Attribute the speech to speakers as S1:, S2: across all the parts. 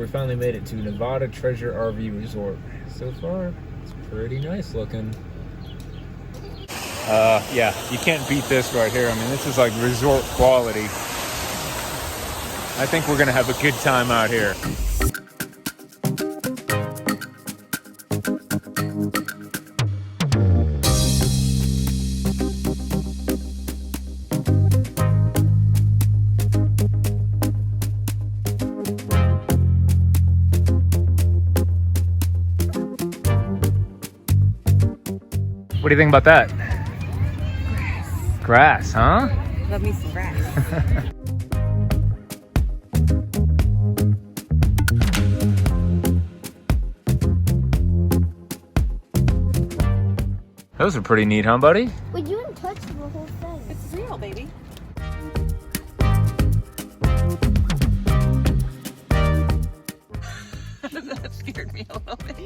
S1: We finally made it to Nevada Treasure RV Resort. So far, it's pretty nice looking. Yeah, you can't beat this right here. I mean, this is like resort quality. I think we're gonna have a good time out here. What do you think about that? Grass, huh?
S2: Love me some grass.
S1: Those are pretty neat, huh, buddy?
S3: Well, you didn't touch the whole thing.
S2: It's real, baby. That scared me a little bit.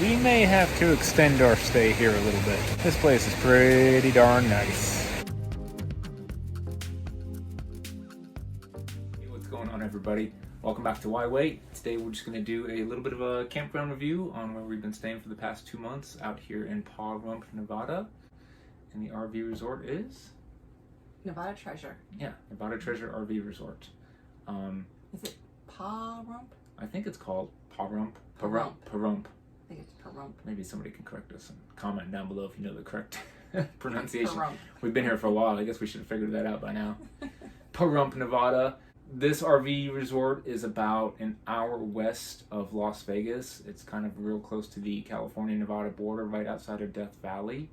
S1: We may have to extend our stay here a little bit. This place is pretty darn nice. Hey, what's going on, everybody? Welcome back to Why Wait. Today we're just going to do a little bit of a campground review on where we've been staying for the past 2 months out here in Paw Rump, Nevada. And the RV resort is?
S2: Nevada Treasure.
S1: Yeah, Nevada Treasure RV Resort.
S2: Is it Paw Rump?
S1: I think it's called Paw Rump.
S2: Pahrump.
S1: Pahrump.
S2: I think it's Pahrump.
S1: Maybe somebody can correct us and comment down below if you know the correct pronunciation.
S2: Pahrump.
S1: We've been here for a while. I guess we should have figured that out by now. Pahrump, Nevada. This RV resort is about an hour west of Las Vegas. It's kind of real close to the California-Nevada border, right outside of Death Valley.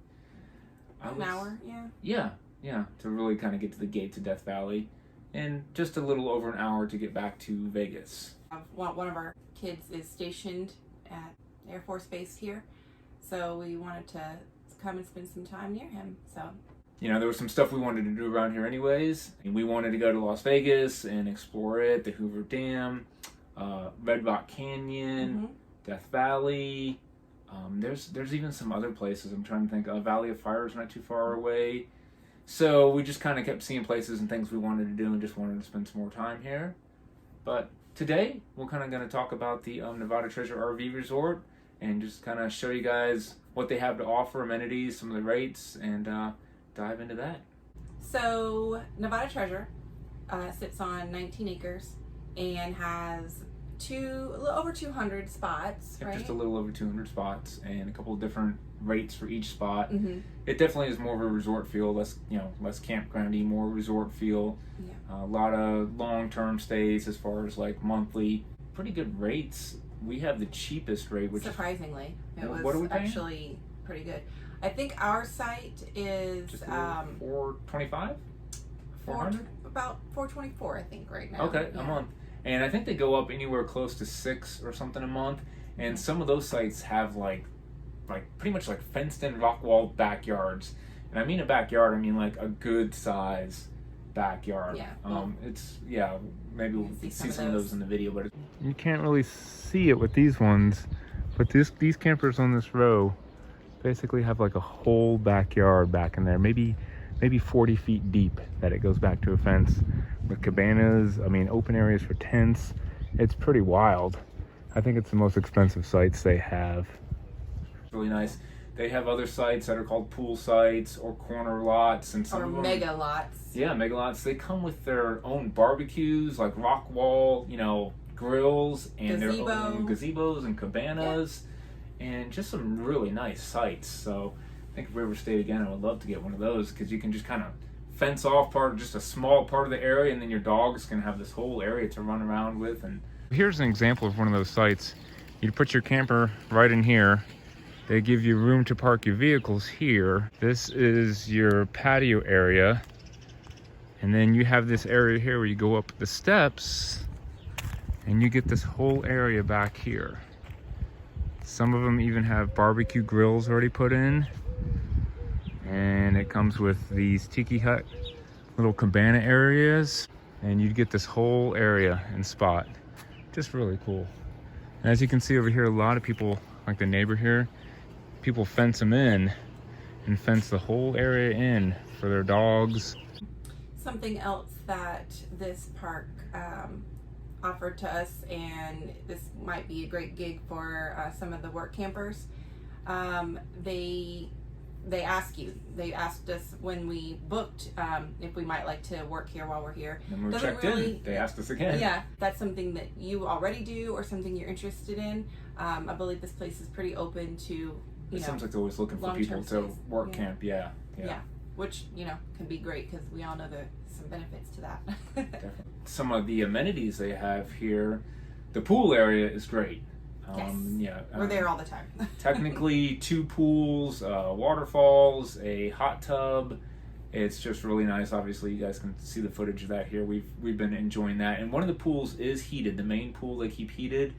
S2: An hour, yeah.
S1: Yeah, to really kind of get to the gates of Death Valley. And just a little over an hour to get back to Vegas.
S2: One of our kids is stationed at Air Force Base here, so we wanted to come and spend some time near him. So,
S1: you know, there was some stuff we wanted to do around here anyways. We wanted to go to Las Vegas and explore it, the Hoover Dam, Red Rock Canyon, Death Valley. There's even some other places I'm trying to think of. Valley of Fire is not too far away. So we just kind of kept seeing places and things we wanted to do and just wanted to spend some more time here. But today, we're kind of going to talk about the Nevada Treasure RV Resort and just kind of show you guys what they have to offer, amenities, some of the rates, and dive into that.
S2: So Nevada Treasure sits on 19 acres and has a little over 200 spots,
S1: Yep,
S2: right?
S1: just a little over 200 spots and a couple of different rates for each spot. It definitely is more of a resort feel, less campgroundy, more resort feel.
S2: Yeah.
S1: A lot of long-term stays as far as like monthly. Pretty good rates. We have the cheapest rate, which
S2: surprisingly, it
S1: What
S2: was
S1: are we paying?
S2: actually pretty good. I think our site is
S1: just $425, $400.
S2: about $424, I think, right now.
S1: Okay,
S2: yeah.
S1: a month. And I think they go up anywhere close to $6 or something a month. And some of those sites have like pretty much like fenced-in rock-walled backyards. And I mean a backyard, I mean like a good size backyard.
S2: Yeah.
S1: Maybe we'll see some of those in the video, but
S4: you can't really see it with these ones, but these campers on this row basically have like a whole backyard back in there, maybe 40 feet deep, that it goes back to a fence with cabanas, I mean open areas for tents. It's pretty wild. I think it's the most expensive sites they have.
S1: Really nice. They have other sites that are called pool sites or corner lots and some
S2: Or
S1: of them,
S2: mega lots.
S1: Yeah, mega lots. They come with their own barbecues, like rock wall, grills, and their own gazebos and cabanas, and just some really nice sites. So I think if we ever stayed again, I would love to get one of those because you can just kind of fence off just a small part of the area, and then your dogs can have this whole area to run around with. And
S4: here's an example of one of those sites. You put your camper right in here. They give you room to park your vehicles here. This is your patio area. And then you have this area here where you go up the steps and you get this whole area back here. Some of them even have barbecue grills already put in. And it comes with these tiki hut little cabana areas. And you get this whole area and spot. Just really cool. And as you can see over here, a lot of people, like the neighbor here, people fence them in and fence the whole area in for their dogs.
S2: Something else that this park offered to us, and this might be a great gig for some of the work campers. They asked us when we booked if we might like to work here while we're here.
S1: And we're checked in. They asked us again.
S2: Yeah, that's something that you already do or something you're interested in. I believe this place is pretty open to,
S1: It seems like they're always looking for people to work camp. Yeah.
S2: Which, can be great because we all know there's some benefits to that.
S1: Definitely. Some of the amenities they have here, the pool area is great.
S2: We're there all the time.
S1: Technically 2 pools, waterfalls, a hot tub. It's just really nice. Obviously, you guys can see the footage of that here. We've been enjoying that. And one of the pools is heated. The main pool they keep heated.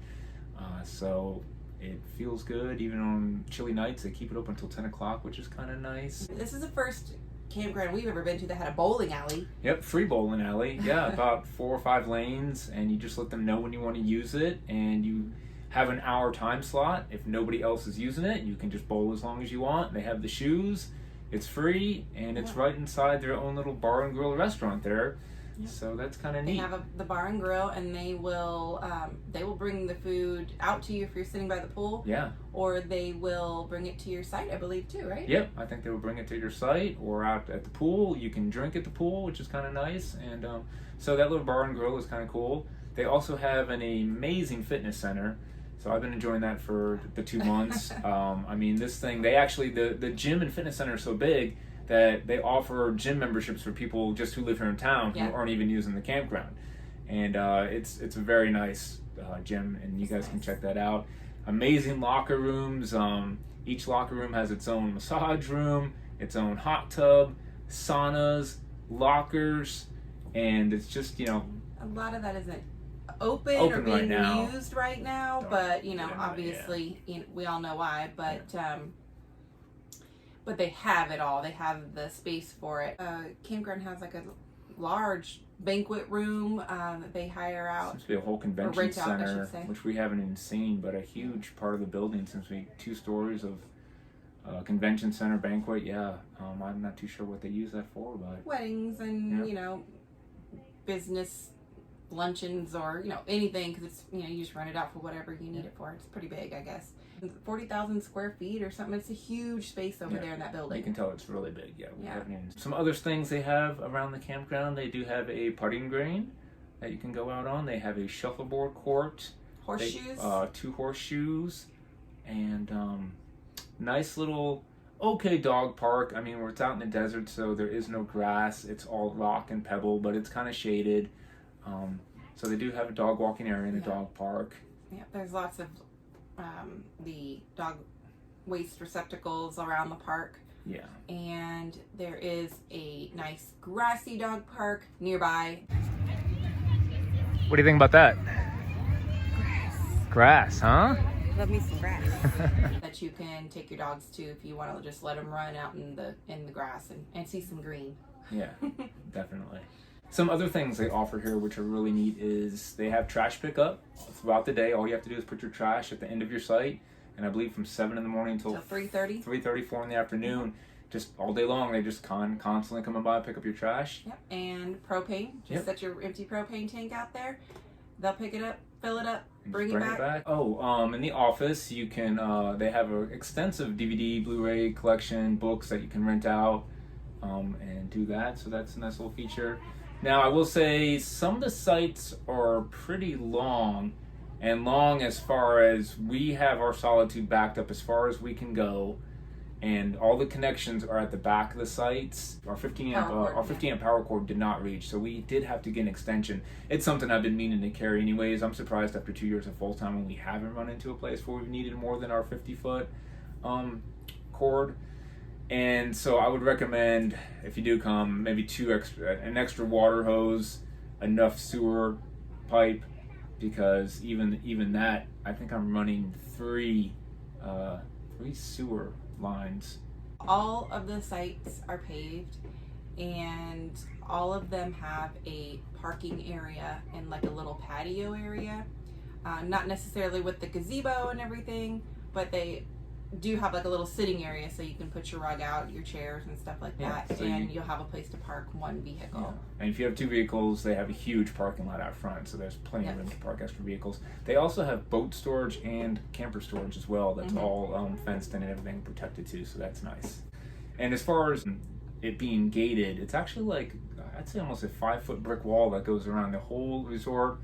S1: So it feels good. Even on chilly nights, they keep it open until 10 o'clock, which is kind of nice.
S2: This is the first campground we've ever been to that had a bowling alley.
S1: Yep, free bowling alley. Yeah, about 4 or 5 lanes, and you just let them know when you want to use it, and you have an hour time slot. If nobody else is using it, you can just bowl as long as you want. They have the shoes. It's free, and it's right inside their own little bar and grill restaurant there. Yep. So that's kind of neat.
S2: They have the bar and grill, and they will bring the food out to you if you're sitting by the pool.
S1: Yeah.
S2: Or they will bring it to your site, I believe, too, right?
S1: Yep. I think they will bring it to your site or out at the pool. You can drink at the pool, which is kind of nice. And so that little bar and grill is kind of cool. They also have an amazing fitness center. So I've been enjoying that for the 2 months. This thing, they actually, the gym and fitness center is so big that they offer gym memberships for people just who live here in town who aren't even using the campground. And it's a very nice gym, and you guys can check that out. Amazing locker rooms. Each locker room has its own massage room, its own hot tub, saunas, lockers, and it's just,
S2: a lot of that isn't open or being used right now, but obviously we all know why, but they have it all. They have the space for it. Campground has like a large banquet room that they hire out.
S1: Seems to be a whole convention center, which we haven't even seen, but a huge part of the building seems to be 2 stories of convention center banquet. Yeah, I'm not too sure what they use that for, but
S2: weddings and business luncheons or anything, because it's you just rent it out for whatever you need it for. It's pretty big, I guess. 40,000 square feet or something. It's a huge space over there in that building.
S1: You can tell it's really big. Some other things they have around the campground. They do have a putting green that you can go out on. They have a shuffleboard court,
S2: horseshoes,
S1: 2 horseshoes, and nice little dog park. Where it's out in the desert, so there is no grass. It's all rock and pebble, but it's kind of shaded. So they do have a dog walking area in the dog park.
S2: Yeah, there's lots of the dog waste receptacles around the park.
S1: Yeah. And
S2: there is a nice grassy dog park nearby.
S4: What do you think about that?
S3: Grass.
S4: Grass, huh?
S3: Love me some grass.
S2: That you can take your dogs to if you want to just let them run out in the grass and see some green.
S1: Yeah, definitely. Some other things they offer here which are really neat is they have trash pickup throughout the day. All you have to do is put your trash at the end of your site, and I believe from 7 in the morning until
S2: 3:30,
S1: 4 in the afternoon, just all day long. They just constantly come by and pick up your trash.
S2: Yep, and propane. Just set your empty propane tank out there. They'll pick it up, fill it up, bring it back.
S1: In the office you can they have an extensive DVD, Blu-ray collection, books that you can rent out and do that. So that's a nice little feature. Now, I will say some of the sites are pretty long, and long as far as we have our Solitude backed up as far as we can go, and all the connections are at the back of the sites. Our 50 amp power cord did not reach, so we did have to get an extension. It's something I've been meaning to carry anyways. I'm surprised after 2 years of full time when we haven't run into a place where we've needed more than our 50-foot cord. And so I would recommend, if you do come, maybe an extra water hose, enough sewer pipe, because even that, I think I'm running 3 sewer lines.
S2: All of the sites are paved, and all of them have a parking area and like a little patio area. Not necessarily with the gazebo and everything, but do have like a little sitting area so you can put your rug out, your chairs and stuff like
S1: Yeah,
S2: that,
S1: so
S2: and you'll have a place to park one vehicle.
S1: Yeah. And if you have 2 vehicles, they have a huge parking lot out front, so there's plenty of room to park extra vehicles. They also have boat storage and camper storage as well. That's all fenced in and everything protected too, so that's nice. And as far as it being gated, it's actually like, I'd say almost a 5-foot brick wall that goes around the whole resort,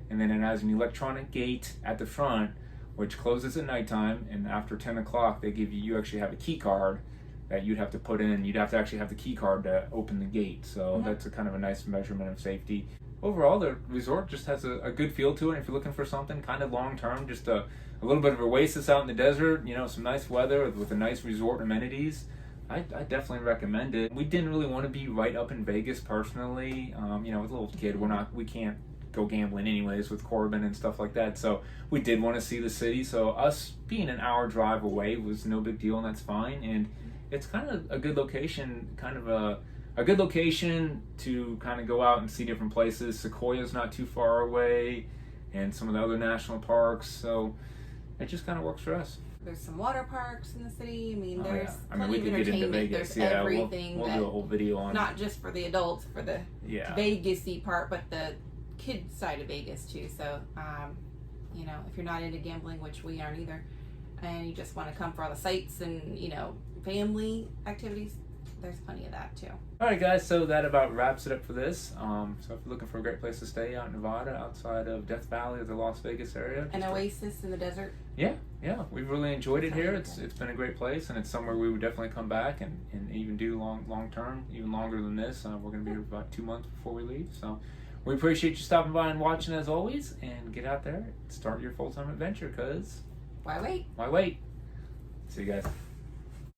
S1: and then it has an electronic gate at the front which closes at nighttime, and after 10 o'clock they give you actually have a key card that you'd have to put in. You'd have to actually have the key card to open the gate, so that's a kind of a nice measurement of safety. Overall, the resort just has a good feel to it. If you're looking for something kind of long term, just a little bit of oasis out in the desert, some nice weather with a nice resort amenities, I definitely recommend it. We didn't really want to be right up in Vegas personally. With a little kid, we can't go gambling anyways with Corbin and stuff like that, so we did want to see the city. So us being an hour drive away was no big deal, and that's fine. And it's kind of a good location, kind of a good location to kind of go out and see different places. Sequoia's not too far away, and some of the other national parks, so it just kind of works for us.
S2: There's some water parks in the city. I mean, there's plenty
S1: we
S2: of
S1: could get into
S2: entertainment.
S1: Vegas.
S2: There's
S1: Yeah,
S2: everything.
S1: we'll do a whole video on
S2: not just for the adults, for the Vegas-y part, but the kids side of Vegas too. So, if you're not into gambling, which we aren't either, and you just want to come for all the sights and family activities, there's plenty of that too.
S1: All right, guys. So that about wraps it up for this. So if you're looking for a great place to stay out in Nevada, outside of Death Valley or the Las Vegas area,
S2: An oasis in the desert.
S1: Yeah, we've really enjoyed it here. It's been a great place, and it's somewhere we would definitely come back and even do long term, even longer than this. We're going to be here for about 2 months before we leave. So we appreciate you stopping by and watching as always, and get out there and start your full-time adventure, because
S2: Why wait?
S1: why wait? See you guys.